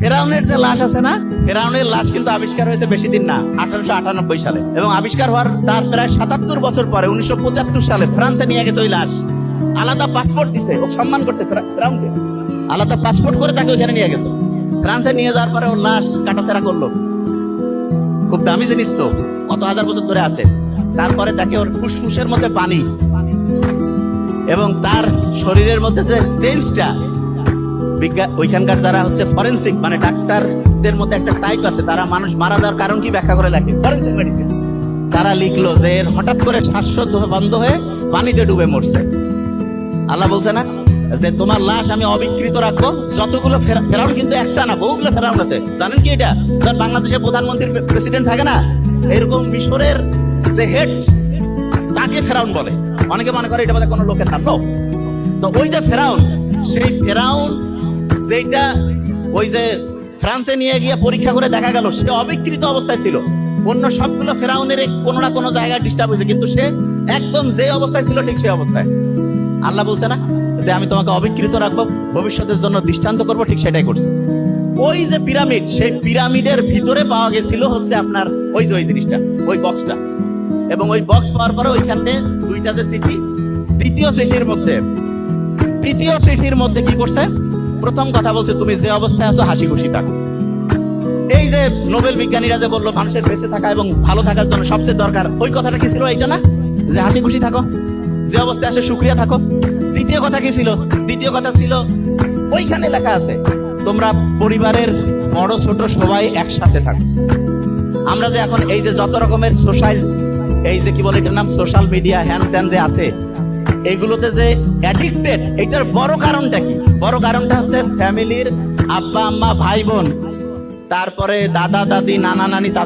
ফেরাউনের যে লাশ আছে না, ফেরাউনের লাশ কিন্তু আবিষ্কার হয়েছে বেশি দিন না, 1898 সালে, এবং আবিষ্কার হওয়ার তার প্রায় 77 বছর পরে 1975 সালে ফ্রান্সে নিয়ে গেছে ওই লাশ। আলাদা পাসপোর্ট দিছে, ও সম্মান করছে ফেরাউনকে, আলাদা পাসপোর্ট করে তাকে ওখানে নিয়ে গেছে। ফ্রান্সে নিয়ে যাওয়ার পরে ওর লাশ কাটাছেড়া করলো। খুব দামি জিনিস তো, কত হাজার বছর ধরে আছে। তারপরে তাকে ওর ফুসফুসের মধ্যে পানি এবং তার শরীরের মধ্যে যে সেন্সটা, ওইখানকার যারা হচ্ছে ফরেন্সিক মানে ডাক্তারদের মধ্যে একটা টাইপ আছে, তারা মানুষ মারা যাওয়ার কারণ কি ব্যাখ্যা করে লেখে, ফরেন্সিক মেডিসিন। তারা লিখলো যে এর হঠাৎ করে শ্বাসরোধ বন্ধ হয়ে পানিতে ডুবে মরছে। আল্লাহ বলছে না যে তোমার লাশ আমি অবিকৃত রাখবো। যতগুলো ফেরাউন কিন্তু একটা না, বহুগুলো ফেরাউন আছে। জানেন কি এটা? ধর বাংলাদেশের প্রধানমন্ত্রী প্রেসিডেন্ট থাকে না, এরকম মিশরের যে হেড তাকে ফেরাউন বলে। অনেকে মনে করে এটা বোধহয় কোনো লোকের নাম। তো ওই যে ফেরাউন, সেই ফেরাউন যেটা ওই যে ফ্রান্সে নিয়ে গিয়ে পরীক্ষা করে দেখা গেল সে অবিকৃত অবস্থায় ছিল। অন্য সবগুলো ফেরাউনের কোনো না কোনো জায়গায় ডিস্টার্ব হয়েছে, কিন্তু সে একদম যে অবস্থায় ছিল ঠিক সেই অবস্থায়। আল্লাহ বলছে না যে আমি তোমাকে অবিকৃত রাখবো, ভবিষ্যতের জন্য দৃষ্টান্ত করবো, ঠিক সেটাই করছে। ওই যে পিরামিড, সেই পিরামিডের ভিতরে পাওয়া গেছিল হচ্ছে আপনার ওই যে ওই জিনিসটা, ওই বক্সটা। এবং ওই বক্স পাওয়ার পরে ওইখানে দুইটা যে চিঠি, তৃতীয় চিঠির মধ্যে কি করছে? প্রথম কথা বলছে তুমি যে অবস্থায় আছো হাসি খুশি থাকো। এই যে নোবেল বিজ্ঞানীরা যে বললো মানুষের বেঁচে থাকা এবং ভালো থাকার জন্য সবচেয়ে দরকার, ওই কথাটা কি ছিল? এইটা না যে হাসি খুশি থাকো, যে অবস্থায় আসে শুকরিয়া থাকো। দ্বিতীয় কথা কি ছিল? দ্বিতীয় কথা ছিল ওইখানে লেখা আছে তোমরা পরিবারের বড় ছোট সবাই একসাথে থাকো। আমরা যে এখন এই যে যত রকমের সোশ্যাল, এই যে কি বলে এটার নাম, সোশ্যাল মিডিয়া হ্যান ত্যান যে আছে, এগুলোতে যে অ্যাডিক্টেড, এটার বড় কারণটা কি? বড় কারণটা হচ্ছে ফ্যামিলির আব্বা আম্মা ভাই বোন, তারপরে দাদা দাদি নানা নানি চাচা